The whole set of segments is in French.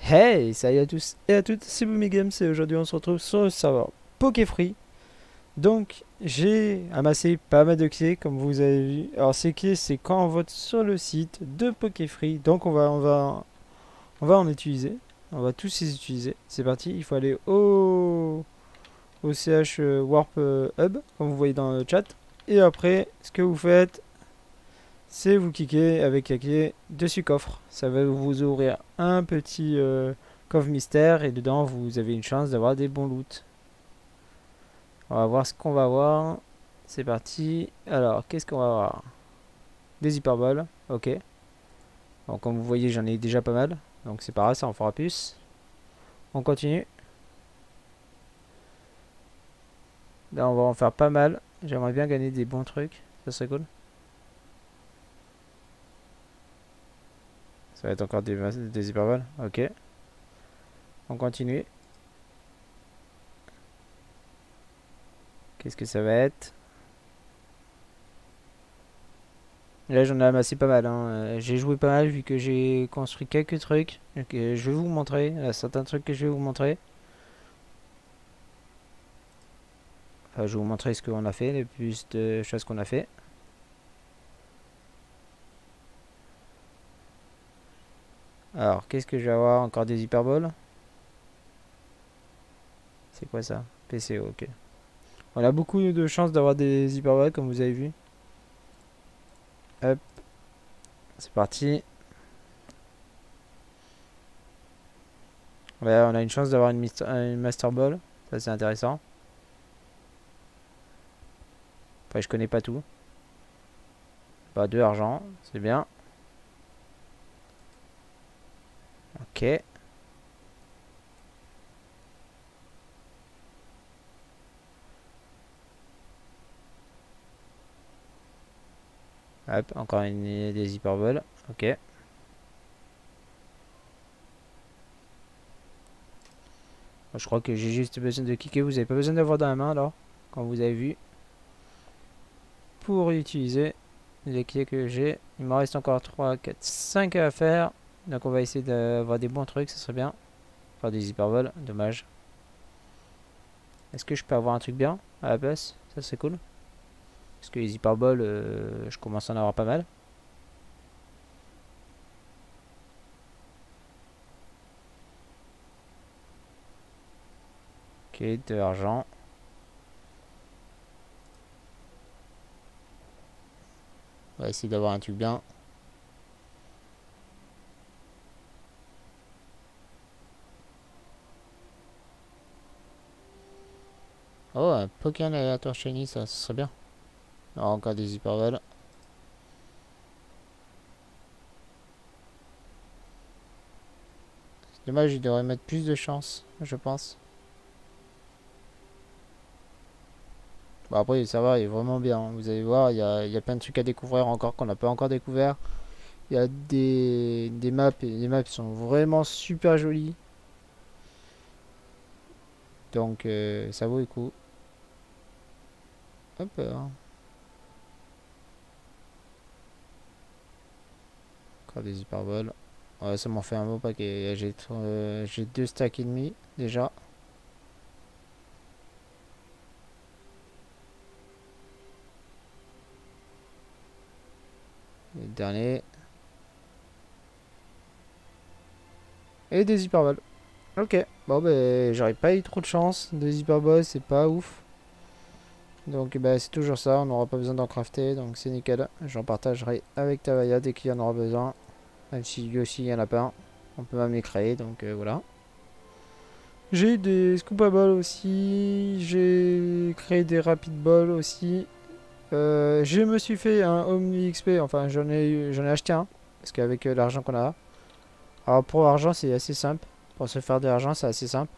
Hey, salut à tous et à toutes, c'est BoomyGames et aujourd'hui on se retrouve sur le serveur Pokéfree. Donc j'ai amassé pas mal de clés comme vous avez vu. Alors ces clés c'est quand on vote sur le site de Pokéfree. Donc on va en utiliser. On va tous les utiliser. C'est parti, il faut aller au CH Warp Hub comme vous voyez dans le chat. Et après ce que vous faites c'est vous cliquez avec la clé dessus coffre. Ça va vous ouvrir un petit coffre mystère et dedans vous avez une chance d'avoir des bons loots. On va voir ce qu'on va voir. C'est parti. Alors, qu'est-ce qu'on va voir? Des hyperboles, ok. Bon, comme vous voyez, j'en ai déjà pas mal. Donc c'est pas grave, ça en fera plus. On continue. Là, on va en faire pas mal. J'aimerais bien gagner des bons trucs. Ça serait cool. Ça va être encore des hyperboles, ok. On continue. Qu'est-ce que ça va être? Là j'en ai amassé pas mal, hein. J'ai joué pas mal vu que j'ai construit quelques trucs. Donc, je vais vous montrer, certains trucs que je vais vous montrer. Enfin je vais vous montrer ce qu'on a fait, les plus de choses qu'on a fait. Alors qu'est-ce que je vais avoir? Encore des hyperboles. C'est quoi ça? PCO, ok. On a beaucoup de chances d'avoir des hyperboles comme vous avez vu. Hop, c'est parti. Ouais, on a une chance d'avoir une Master Ball. Ça c'est intéressant. Enfin je connais pas tout. Bah 2 argent, c'est bien. Ok. Hop, encore des hyperboles. Ok. Je crois que j'ai juste besoin de cliquer. Vous n'avez pas besoin d'avoir dans la main alors. Comme vous avez vu. Pour utiliser les clés que j'ai. Il m'en reste encore 3, 4, 5 à faire. Donc on va essayer d'avoir des bons trucs. Ça serait bien. Faire des hypervols. Dommage. Est-ce que je peux avoir un truc bien à la place? Ça c'est cool. Parce que les hyperbols, je commence à en avoir pas mal. Ok, de l'argent. On va essayer d'avoir un truc bien. Oh, un Pokémon aléatoire shiny, ça serait bien. Alors, encore des hypervols. C'est dommage, il devrait mettre plus de chance, je pense. Bon, après, ça va, il est vraiment bien, hein. Vous allez voir, il y a plein de trucs à découvrir encore qu'on n'a pas encore découvert. Il y a des maps, et les maps sont vraiment super jolies. Donc, ça vaut le coup. Hop là. Encore des hyperboles. Ouais, ça m'en fait un beau paquet. J'ai 2 stacks et demi déjà. Le dernier. Et des hyperboles. Ok. Bon, ben, j'aurais pas eu trop de chance. Des hyperboles, c'est pas ouf. Donc, bah, c'est toujours ça. On n'aura pas besoin d'en crafter. Donc, c'est nickel. J'en partagerai avec Tavaya dès qu'il y en aura besoin. Même si lui aussi, il y en a pas un. On peut même les créer. Donc, voilà. J'ai eu des scoopables aussi. J'ai créé des rapid balls aussi. Je me suis fait un Omni XP. Enfin, j'en ai acheté un. Parce qu'avec l'argent qu'on a. Alors, pour l'argent, c'est assez simple. Pour se faire de l'argent, c'est assez simple.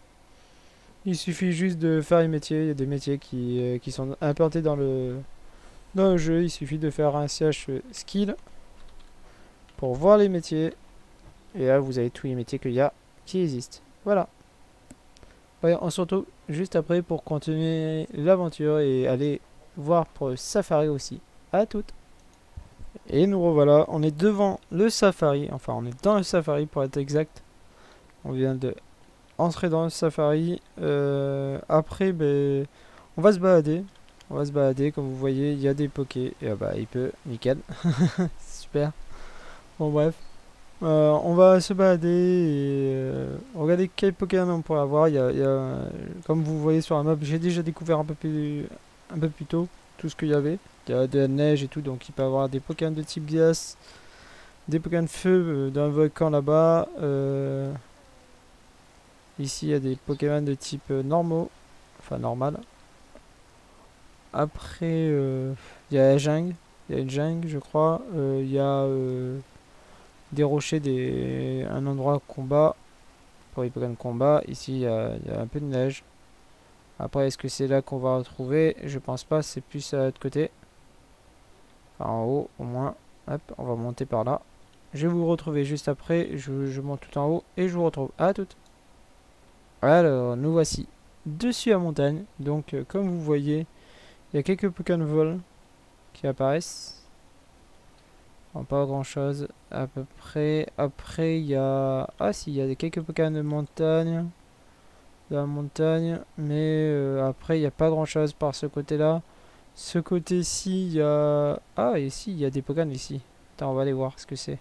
Il suffit juste de faire les métiers. Il y a des métiers qui sont implantés dans le jeu. Il suffit de faire un CH skill pour voir les métiers. Et là, vous avez tous les métiers qu'il y a qui existent. Voilà. Ouais, on se retrouve juste après pour continuer l'aventure et aller voir pour le safari aussi. À toutes. Et nous revoilà. On est devant le safari. Enfin, on est dans le safari pour être exact. On vient de entrer dans le safari. Après, ben, on va se balader. On va se balader, comme vous voyez, il y a des pokés. Et bah, il peut, nickel. Super. Bon, bref. On va se balader et regarder quel Pokémon on pourrait avoir. Comme vous voyez sur la map, j'ai déjà découvert un peu plus tôt tout ce qu'il y avait. Il y a de la neige et tout, donc il peut y avoir des Pokémon de type glace, des Pokémon de feu d'un volcan là-bas. Ici, il y a des Pokémon de type normaux, enfin normal. Après, il y a la jungle, il y a une jungle, je crois. Il y a des rochers, un endroit combat pour les Pokémon de combat. Ici, il y a un peu de neige. Après, est-ce que c'est là qu'on va retrouver? Je pense pas, c'est plus à l'autre côté. Enfin, en haut, au moins. Hop, on va monter par là. Je vais vous retrouver juste après. Je monte tout en haut et je vous retrouve. À toutes. Alors, nous voici dessus la montagne. Donc, comme vous voyez, il y a quelques Pokémon vol qui apparaissent. Bon, pas grand chose à peu près. Après, il y a... Ah si, il y a quelques Pokémon de montagne. De la montagne. Mais après, il n'y a pas grand chose par ce côté-là. Ce côté-ci, il y a... Ah, ici, il y a des Pokémon ici. Attends, on va aller voir ce que c'est.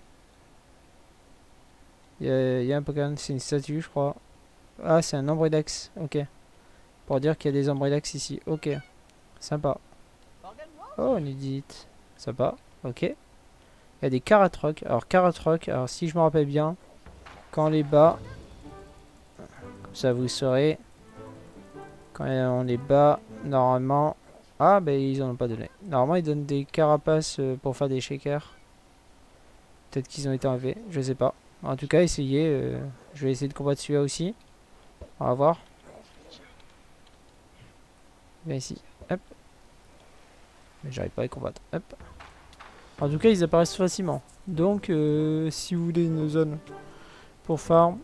Il y a un Pokémon, c'est une statue, je crois. Ah, c'est un Ambredax, ok. Pour dire qu'il y a des Ambredax ici, ok. Sympa. Oh, Nidite. Sympa, ok. Il y a des Karatroc. Alors, Karatroc, alors si je me rappelle bien, quand on les bat, comme ça vous saurez, quand on les bat, normalement... Ah, ben ils en ont pas donné. Normalement, ils donnent des carapaces pour faire des shakers. Peut-être qu'ils ont été enlevés, je sais pas. En tout cas, essayez. Je vais essayer de combattre celui-là aussi. On va voir. Viens ici. Hop. Mais j'arrive pas à les combattre. Hop. En tout cas, ils apparaissent facilement. Donc, si vous voulez une zone pour farm,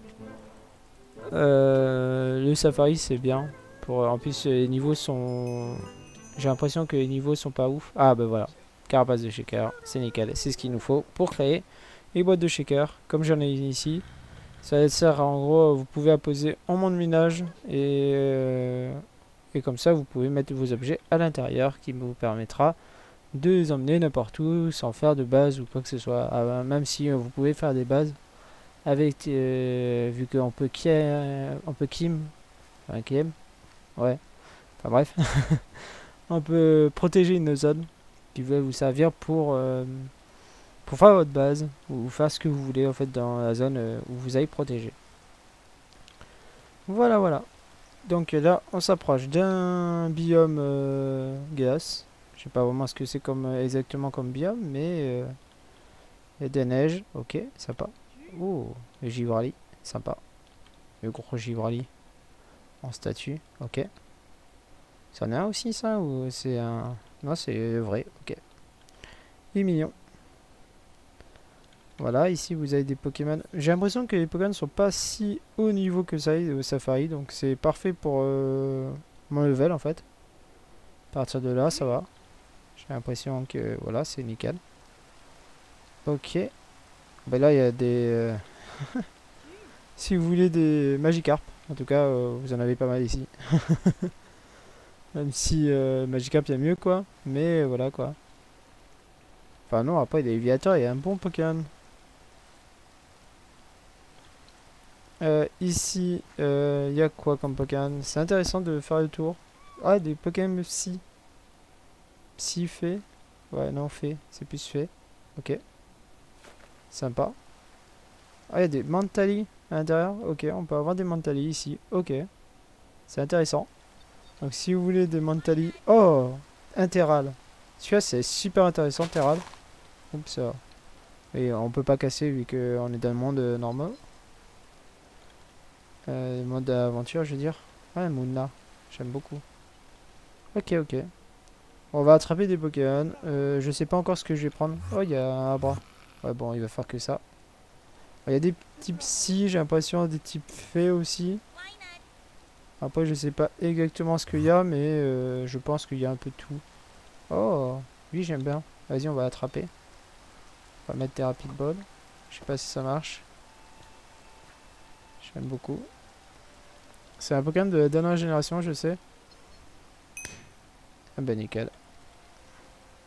le safari c'est bien. En plus, les niveaux sont... J'ai l'impression que les niveaux sont pas ouf. Ah, bah voilà. Carapace de shaker, c'est nickel. C'est ce qu'il nous faut pour créer les boîtes de shaker, comme j'en ai une ici. Ça sert en gros, vous pouvez apposer en monde minage et comme ça vous pouvez mettre vos objets à l'intérieur qui vous permettra de les emmener n'importe où sans faire de base ou quoi que ce soit. Même si vous pouvez faire des bases avec vu qu'on peut kim, ouais, enfin bref, on peut protéger une zone qui va vous servir pour faire votre base ou faire ce que vous voulez en fait dans la zone où vous allez protéger. Voilà, voilà. Donc là, on s'approche d'un biome glace. Je sais pas vraiment ce que c'est comme exactement comme biome, mais il y a des neiges. Ok, sympa. Oh, le Givrali, sympa. Le gros Givrali en statue. Ok. C'en est un aussi ça ou c'est un... Non, c'est vrai. Ok. Il est mignon. Voilà, ici vous avez des Pokémon. J'ai l'impression que les Pokémon sont pas si haut niveau que ça au Safari, donc c'est parfait pour mon level en fait. À partir de là, ça va. J'ai l'impression que voilà, c'est nickel. Ok. Ben là, il y a des... si vous voulez des Magikarp, en tout cas, vous en avez pas mal ici. Même si Magikarp, il y a mieux quoi. Mais voilà quoi. Enfin non, après, il y a Eviator, il y a un bon Pokémon. Ici, il y a quoi comme Pokémon? C'est intéressant de faire le tour. Ah, des Pokémon Psy. Psy fait. Ouais, non, fait. C'est plus fait. Ok. Sympa. Ah, il y a des Mantali à l'intérieur. Ok, on peut avoir des Mantali ici. Ok. C'est intéressant. Donc, si vous voulez des Mantali... Oh, un Terral. Celui-là, c'est super intéressant, Terral. Oups, ça. Et on peut pas casser vu qu'on est dans le monde normal. Le mode aventure, je veux dire. Ouais, Mouna. J'aime beaucoup. Ok, ok. On va attraper des Pokémon. Je sais pas encore ce que je vais prendre. Oh, il y a un bras. Ouais, bon, il va faire que ça. Il y a des types psy, j'ai l'impression, des types fées aussi. Après, je sais pas exactement ce qu'il y a, mais je pense qu'il y a un peu de tout. Oh, oui, j'aime bien. Vas-y, on va l'attraper. On va mettre des Rapid Balls. Je sais pas si ça marche. Je J'aime beaucoup. C'est un Pokémon de la dernière génération, je sais. Ah bah nickel.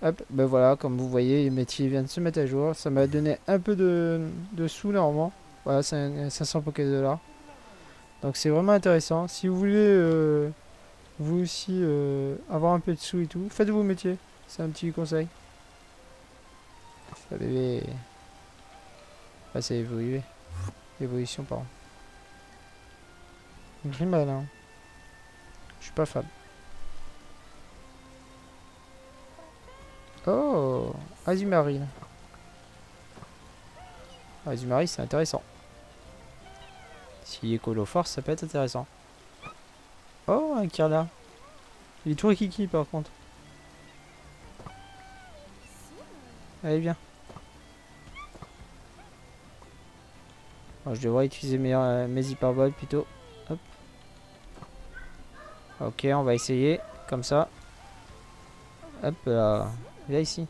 Hop, ben voilà, comme vous voyez, les métiers viennent de se mettre à jour. Ça m'a donné un peu de sous normalement. Voilà, c'est 500 Poké-Dollars. Donc c'est vraiment intéressant. Si vous voulez, vous aussi, avoir un peu de sous et tout, faites vos métiers. C'est un petit conseil. Ça bébé. Ah, c'est évolué. Évolution, pardon. Grimal, hein. Je suis pas fan. Oh, Azumarill. Azumarill, c'est intéressant. Si écolo force, ça peut être intéressant. Oh, un Kirlia. Il est tout rikiki par contre. Allez, viens. Alors, je devrais utiliser mes hyperboles plutôt. Hop. Ok, on va essayer. Comme ça. Hop là. Viens ici.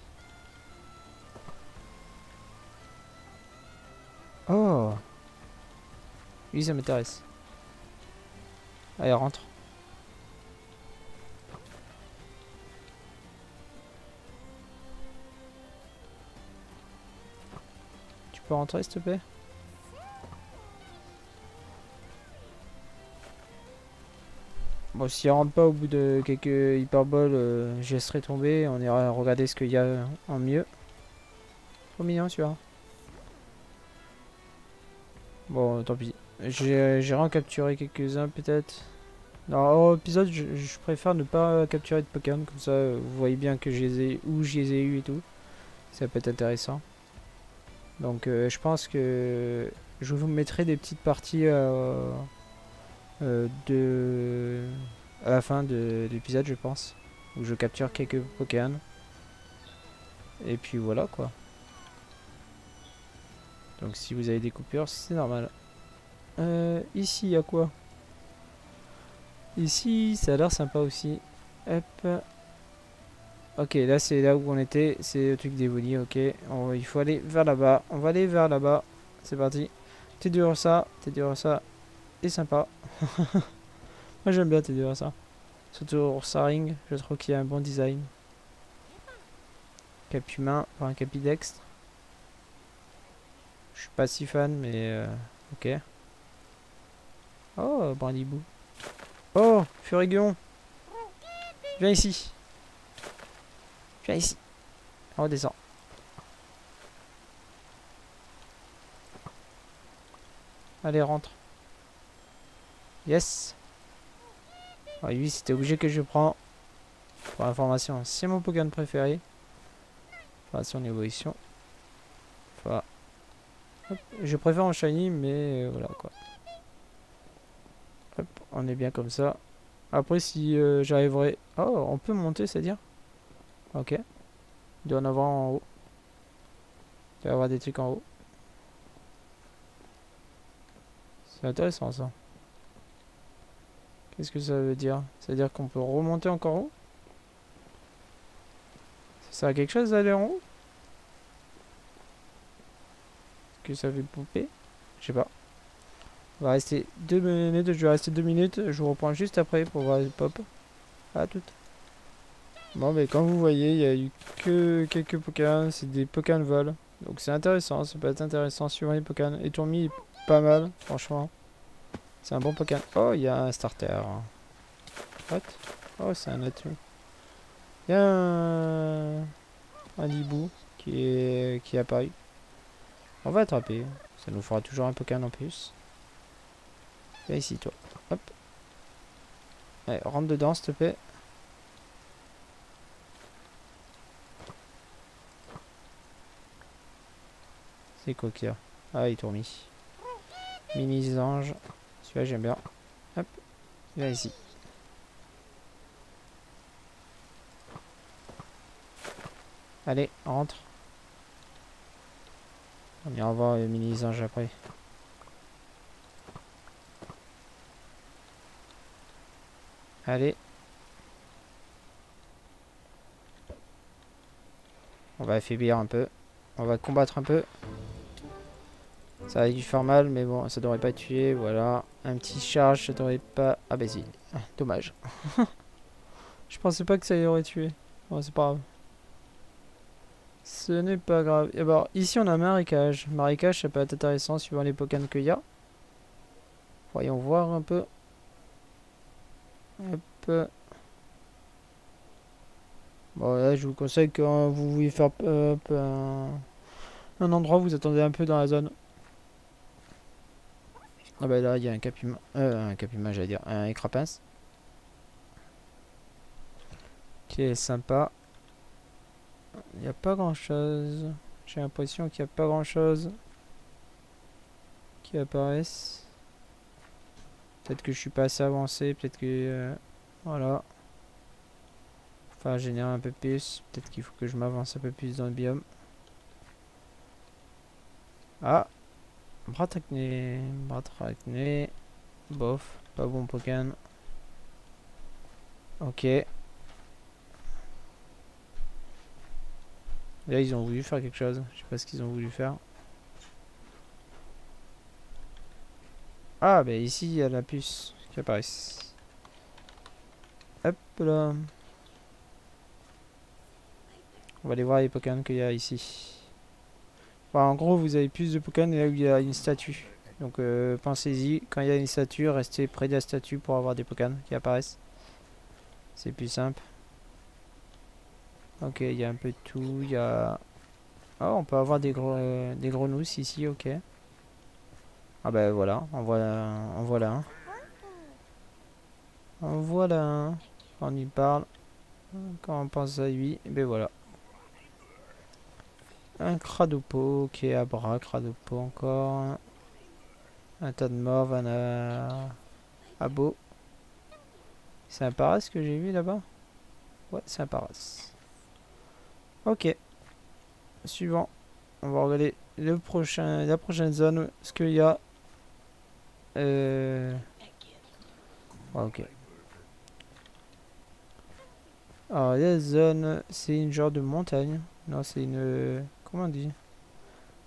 Oh. Oui, ça m'intéresse. Allez, rentre. Tu peux rentrer, s'il te plaît? Bon, si on rentre pas au bout de quelques hyperboles, je laisserai tomber. On ira regarder ce qu'il y a en mieux. Trop mignon, tu vois. Bon, tant pis. J'irai en capturer quelques-uns, peut-être. Dans l'épisode, je préfère ne pas capturer de Pokémon. Comme ça, vous voyez bien que je les ai, où je les ai eu et tout. Ça peut être intéressant. Donc, je pense que je vous mettrai des petites parties à la fin de l'épisode, je pense, où je capture quelques Pokémon. Et puis voilà quoi. Donc si vous avez des coupures, c'est normal. Ici, il y a quoi? Ici, ça a l'air sympa aussi. Hop. Ok, là c'est là où on était. C'est le truc d'Evoli, ok. Il faut aller vers là-bas. On va aller vers là-bas. C'est parti. Teddiursa est sympa. Moi j'aime bien Teddiursa. Surtout Ursaring, je trouve qu'il y a un bon design. Cap humain, enfin un capidextre. Je suis pas si fan, mais ok. Oh, Brandibou. Oh, Furigion. Viens ici. Viens ici. On redescend. Allez, rentre. Yes. Ah, lui, c'était obligé que je prends. Pour information, c'est mon Pokémon préféré. Enfin, son évolution. Enfin, hop, je préfère en shiny, mais voilà quoi. Hop, on est bien comme ça. Après, si j'arriverai... Oh, on peut monter, c'est-à-dire? Ok. Il doit en avoir en haut. Il doit y avoir des trucs en haut. C'est intéressant ça. Qu'est-ce que ça veut dire? Ça veut dire qu'on peut remonter encore en haut? Ça sert à quelque chose d'aller en haut? Que ça fait poupée? Je sais pas. On va rester 2 minutes, je vais rester 2 minutes. Je vous reprends juste après pour voir les pop. À toutes. Bon, mais comme vous voyez, il y a eu que quelques Pokémon. C'est des Pokémon vol. Donc c'est intéressant. Ça peut être intéressant suivant les Pokémon. Et Tourmi est pas mal, franchement. C'est un bon Pokémon. Oh, il y a un starter. What? Oh, c'est un atout. Il y a un hibou qui est apparu. On va attraper. Ça nous fera toujours un Pokémon en plus. Viens ici, toi. Hop. Allez, rentre dedans, s'il te plaît. C'est quoi qu'il y a? Ah, il tourne. Mini ange. Celui-là, j'aime bien. Hop. Viens ici. Allez, rentre. On ira voir le mini ange après. Allez. On va affaiblir un peu. On va combattre un peu. Ça va lui faire mal, mais bon, ça devrait pas tuer. Voilà. Un petit charge, ça devrait pas... Ah bah si. Ah, dommage. Je pensais pas que ça y aurait tué. Bon, c'est pas grave. Ce n'est pas grave. Et alors, ici, on a un marécage. Marécage, ça peut être intéressant suivant les Pokémon qu'il y a. Voyons voir un peu. Hop. Bon, là, je vous conseille que vous voulez faire un endroit où vous attendez un peu dans la zone. Ah bah là, il y a un capima, j'allais dire, un écrapince. Qui est sympa. Il n'y a pas grand chose. J'ai l'impression qu'il n'y a pas grand chose qui apparaissent. Peut-être que je suis pas assez avancé, peut-être que... voilà. Enfin, générer un peu plus. Peut-être qu'il faut que je m'avance un peu plus dans le biome. Ah, Bratracné. Bratracné. Bof, pas bon Pokémon. Ok. Là, ils ont voulu faire quelque chose. Je sais pas ce qu'ils ont voulu faire. Ah, bah ici, il y a la puce qui apparaît. Hop là. On va aller voir les Pokémon qu'il y a ici. Enfin, en gros, vous avez plus de Pokémon là où il y a une statue. Donc pensez-y, quand il y a une statue, restez près de la statue pour avoir des Pokémon qui apparaissent. C'est plus simple. Ok, il y a un peu de tout. Il y a... Oh, on peut avoir des grenouilles ici, ok. Ah bah voilà, en voilà un. En voilà un. Quand on y parle, quand on pense à lui, et ben voilà. Un Cradopo, ok, Abra, Cradopo encore. Un tas de morts, un Abo. C'est un Paras que j'ai vu là-bas? Ouais, c'est un Paras. Ok, suivant. On va regarder la prochaine zone, ce qu'il y a. Ouais, ok. Alors, la zone, c'est une genre de montagne. Non, c'est une... comment on dit?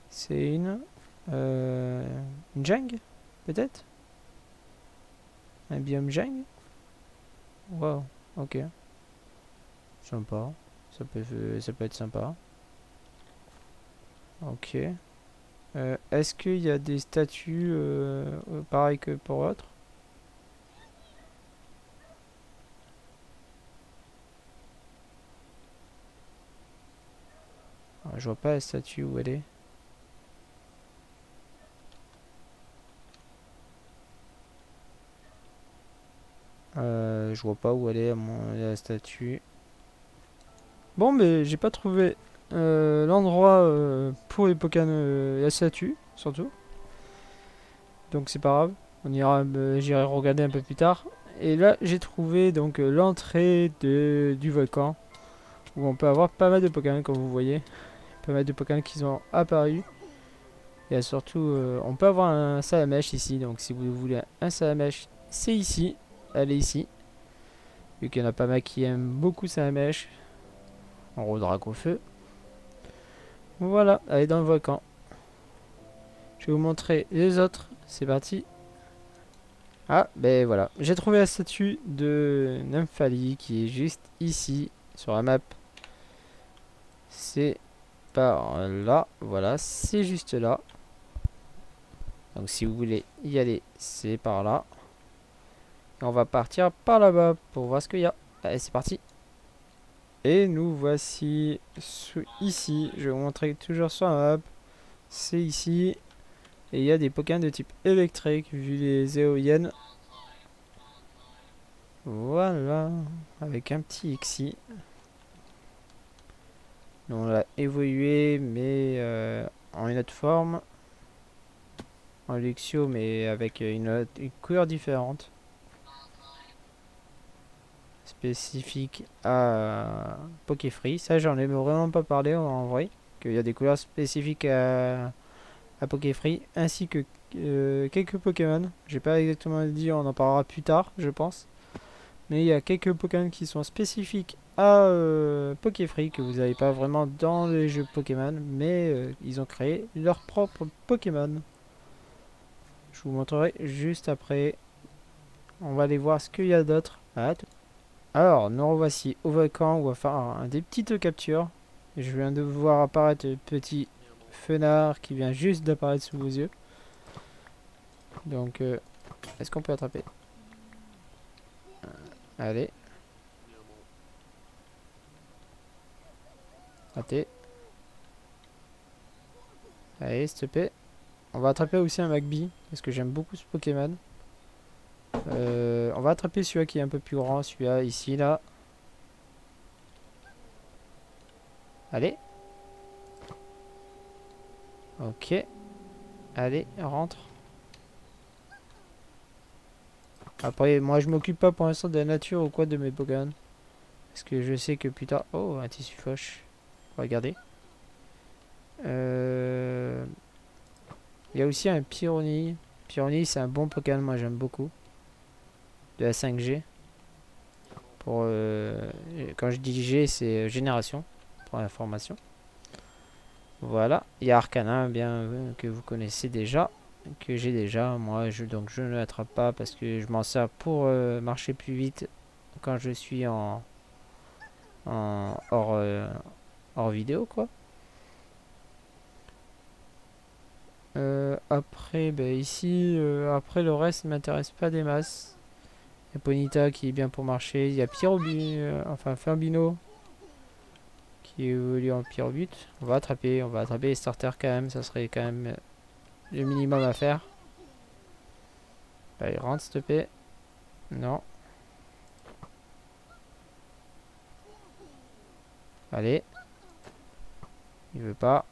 C'est une jungle, peut-être? Un biome jungle? Wow, ok. Sympa. Ça peut être sympa. Ok. Est-ce qu'il y a des statues pareilles que pour l'autre? Je vois pas la statue où elle est. Je vois pas où elle est la statue. Bon, mais j'ai pas trouvé l'endroit pour les Pokémon, la statue, surtout. Donc c'est pas grave. On ira, j'irai regarder un peu plus tard. Et là, j'ai trouvé donc l'entrée du volcan, où on peut avoir pas mal de Pokémon, comme vous voyez. Pas mal de Pokémon qui sont apparus. Et surtout, on peut avoir un Salamèche ici. Donc si vous voulez un Salamèche, c'est ici. Elle est ici. Vu qu'il y en a pas mal qui aiment beaucoup Salamèche. En gros, drac au feu. Voilà, elle est dans le volcan. Je vais vous montrer les autres. C'est parti. Ah, ben voilà. J'ai trouvé la statue de Nymphali qui est juste ici, sur la map. C'est par là. Voilà, c'est juste là. Donc si vous voulez y aller, c'est par là. Et on va partir par là-bas pour voir ce qu'il y a. Allez, c'est parti. Et nous voici ici. Je vais vous montrer toujours sur la map. C'est ici. Et il y a des Pokémon de type électrique, vu les éoliennes. Voilà. Avec un petit Xy. On l'a évolué, mais en une autre forme. En Luxio, mais avec une couleur différente. Spécifique à Pokéfree. Ça, j'en ai vraiment pas parlé en vrai. Qu'il y a des couleurs spécifiques à Pokéfree. Ainsi que quelques Pokémon. J'ai pas exactement dit, on en parlera plus tard, je pense. Mais il y a quelques Pokémon qui sont spécifiques à Pokéfree. Que vous n'avez pas vraiment dans les jeux Pokémon. Mais ils ont créé leur propre Pokémon. Je vous montrerai juste après. On va aller voir ce qu'il y a d'autre. Alors, nous revoici au volcan. On va faire des petites captures. Je viens de voir apparaître le petit fenard qui vient juste d'apparaître sous vos yeux. Donc, est-ce qu'on peut attraper? Allez. Raté. Allez, s'il te plaît. On va attraper aussi un Magby, parce que j'aime beaucoup ce Pokémon. On va attraper celui-là qui est un peu plus grand, celui-là, ici, là. Allez. Ok. Allez, rentre. Après, moi, je m'occupe pas pour l'instant de la nature ou quoi de mes Pokémon. Parce que je sais que plus tard... Oh, un tissu foche. Regardez. Il y a aussi un Pyronille. Pyronille, c'est un bon Pokémon, moi j'aime beaucoup. De la 5G. Pour, quand je dis G, c'est génération. Pour l'information. Voilà. Il y a Arcana, bien que vous connaissez déjà. Que j'ai déjà. Moi, donc je ne l'attrape pas parce que je m'en sers pour marcher plus vite quand je suis en hors vidéo, quoi. Après, ben ici, après le reste ne m'intéresse pas des masses. Il y a Ponyta qui est bien pour marcher. Il y a enfin Fambino qui évolue en Pyrobut. On va attraper les starters quand même. Ça serait quand même le minimum à faire. Allez, rentre s'il te plaît. Non. Allez. Il veut pas.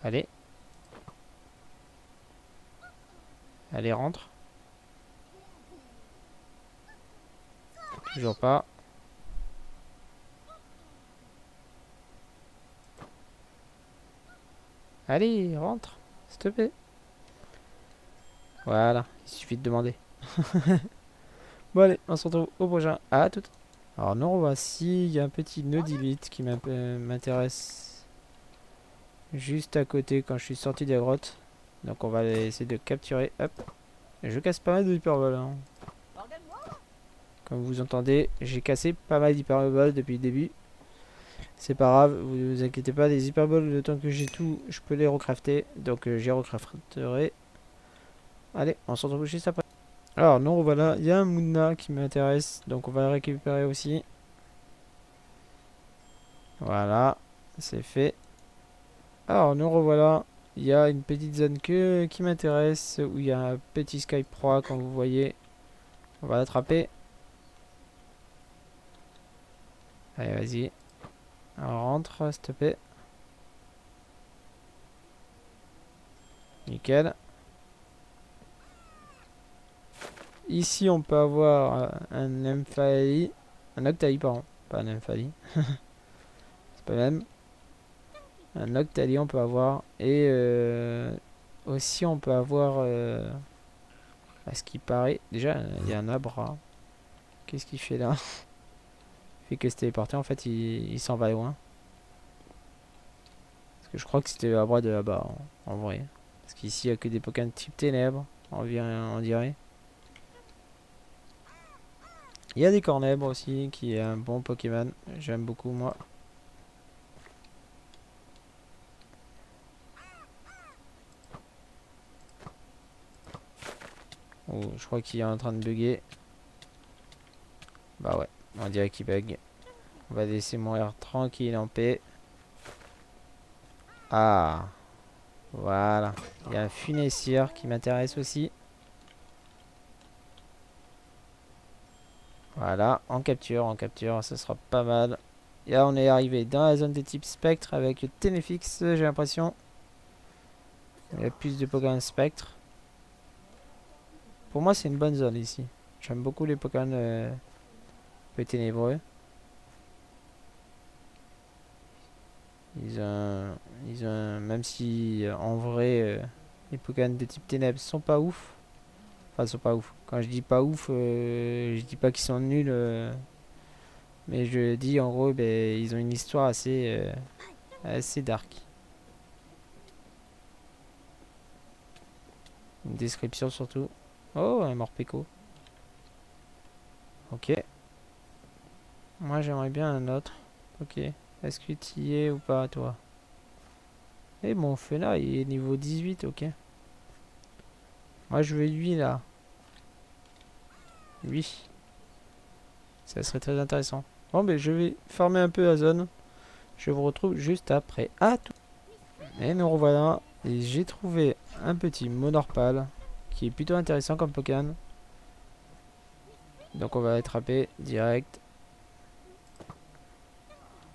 Allez. Allez, rentre. Toujours pas. Allez, rentre. S'il te plaît. Voilà. Il suffit de demander. Bon, allez, on se retrouve au prochain. À tout. Alors, nous voici. Il y a un petit Nodilite qui m'intéresse juste à côté quand je suis sorti des grottes. Donc, on va essayer de capturer. Hop. Je casse pas mal de hyperbole. Hein. Comme vous entendez, j'ai cassé pas mal d'hyperboles depuis le début. C'est pas grave, vous inquiétez pas, les hyperboles, le temps que j'ai tout, je peux les recrafter. Donc j'y recrafterai. Allez, on se retrouve juste après. Alors, nous voilà, il y a un Munna qui m'intéresse, donc on va le récupérer aussi. Voilà, c'est fait. Alors, nous revoilà, il y a une petite zone qui m'intéresse, où il y a un petit Sky Proie, comme vous voyez. On va l'attraper. Allez, vas-y. Alors, rentre, s'il te plaît. Nickel. Ici, on peut avoir un Emphali. Un Octali, pardon. Pas un Emphali. C'est pas le même. Un Octali, on peut avoir. Et aussi, on peut avoir... à ce qui paraît... Déjà, il y a un Abra. Qu'est-ce qu'il fait là? Il fait que se téléporter. En fait, il s'en va loin. Parce que je crois que c'était le Abra de là-bas, en vrai. Parce qu'ici, il n'y a que des Pokémon type ténèbres. On dirait. Il y a des Cornèbres aussi, qui est un bon Pokémon. J'aime beaucoup, moi. Oh, je crois qu'il est en train de bugger. Bah ouais, on dirait qu'il bug. On va laisser mourir tranquille en paix. Ah, voilà. Il y a un Funessir qui m'intéresse aussi. Voilà, en capture, ça sera pas mal. Et là, on est arrivé dans la zone de type spectre avec Ténéfix, j'ai l'impression. Il y a plus de Pokémon spectre. Pour moi, c'est une bonne zone ici. J'aime beaucoup les Pokémon un peu ténébreux. Même si en vrai, les Pokémon de type ténèbres sont pas ouf. Enfin, sont pas ouf. Quand je dis pas ouf, je dis pas qu'ils sont nuls. Mais je dis en gros, ben, ils ont une histoire assez dark. Une description surtout. Oh, un morpeko. Ok. Moi, j'aimerais bien un autre. Ok. Est-ce que tu y es ou pas, toi? Eh, mon fenard, il est niveau 18, ok. Moi, je veux lui, là. Lui. Ça serait très intéressant. Bon, ben, je vais farmer un peu la zone. Je vous retrouve juste après. Ah, tout. Et nous revoilà. Et j'ai trouvé un petit Monorpal qui est plutôt intéressant comme Pokémon. Donc, on va l'attraper direct.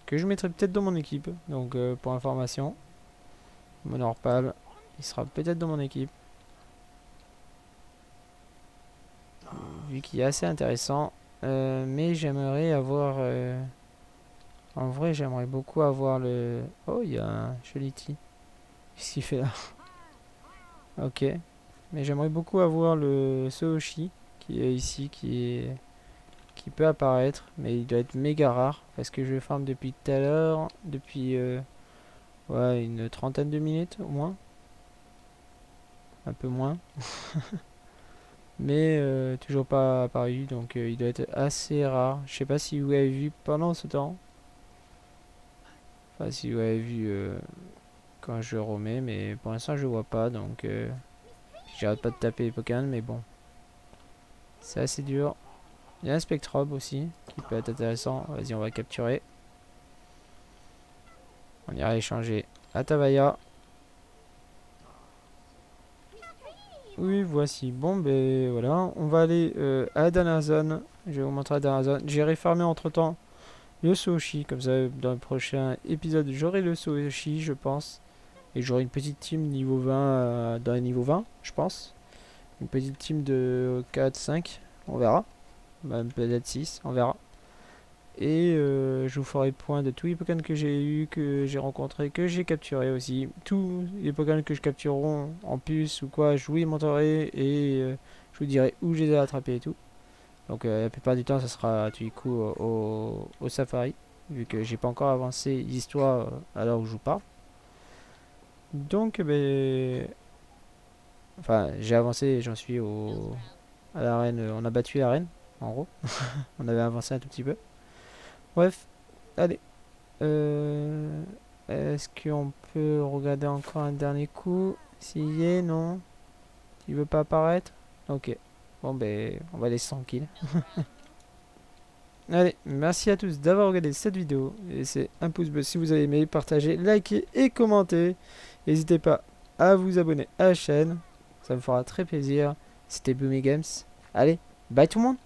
Que je mettrai peut-être dans mon équipe. Donc, pour information. Monorpal. Il sera peut-être dans mon équipe. Vu qu'il est assez intéressant. Mais j'aimerais avoir... En vrai, j'aimerais beaucoup avoir le... Oh, il y a un Choliti. Qu'est-ce qu'il fait là? Ok. Mais j'aimerais beaucoup avoir le Sooshi qui est ici, qui peut apparaître. Mais il doit être méga rare. Parce que je farm depuis tout à l'heure. Depuis ouais, une trentaine de minutes au moins. Un peu moins. Mais toujours pas apparu. Donc il doit être assez rare. Je sais pas si vous avez vu pendant ce temps. Enfin, si vous avez vu quand je remets. Mais pour l'instant, je vois pas. Donc j'arrête pas de taper les Pokémon. Mais bon. C'est assez dur. Il y a un Spectrobe aussi. Qui peut être intéressant. Vas-y, on va capturer. On ira échanger à Tavaya. Oui, voici. Bon, ben voilà. On va aller à la dernière zone. Je vais vous montrer la dernière zone. J'ai refarmé entre temps le Sooshi. Comme ça, dans le prochain épisode, j'aurai le Sooshi, je pense. Et j'aurai une petite team niveau 20 dans les niveaux 20, je pense. Une petite team de 4, 5. On verra. Même peut-être 6. On verra. Et je vous ferai point de tous les Pokémon que j'ai eu, que j'ai rencontrés, que j'ai capturés aussi. Tous les Pokémon que je capturerai en plus ou quoi, je vous les montrerai et je vous dirai où je les ai attrapés et tout. Donc la plupart du temps, ça sera du coup au safari, vu que j'ai pas encore avancé l'histoire à l'heure où je vous parle. Donc, ben, enfin, j'ai avancé, j'en suis à l'arène. On a battu l'arène, en gros. On avait avancé un tout petit peu. Bref, allez. Est-ce qu'on peut regarder encore un dernier coup? S'il y est, non. Il veut pas apparaître? Ok. Bon, ben, on va laisser tranquille. Allez, merci à tous d'avoir regardé cette vidéo. Laissez un pouce bleu si vous avez aimé, partagez, likez et commentez. N'hésitez pas à vous abonner à la chaîne. Ça me fera très plaisir. C'était Boomy Games. Allez, bye tout le monde!